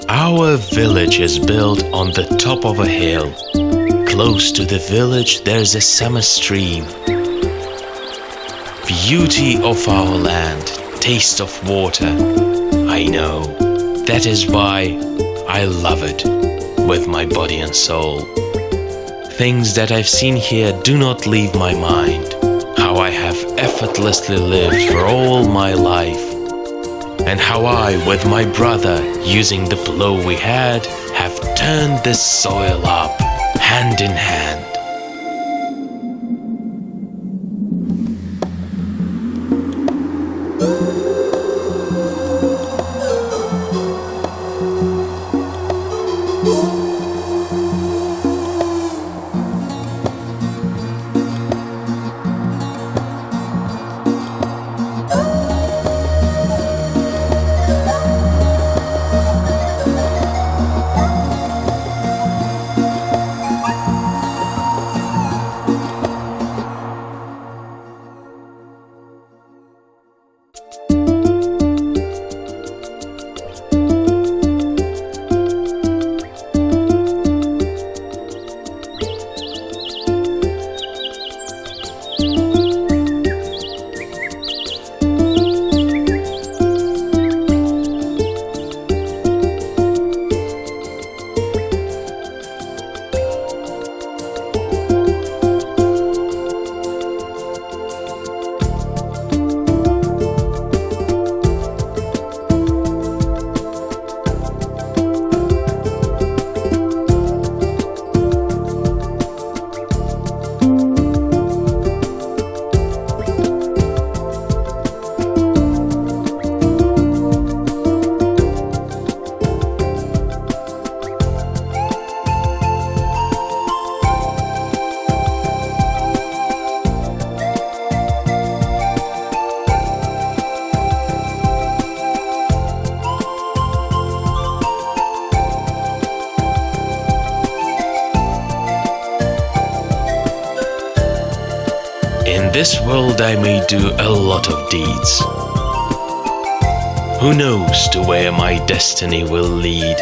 Our village is built on the top of a hill. Close to the village there's a summer stream. Beauty of our land, taste of water. I know, that is why I love it with my body and soul. Things that I've seen here do not leave my mind. How I have effortlessly lived for all my life. And how I, with my brother, using the plow we had, have turned this soil up, hand in hand. In this world I may do a lot of deeds. Who knows to where my destiny will lead?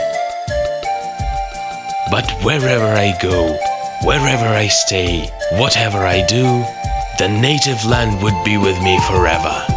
But wherever I go, wherever I stay, whatever I do, the native land would be with me forever.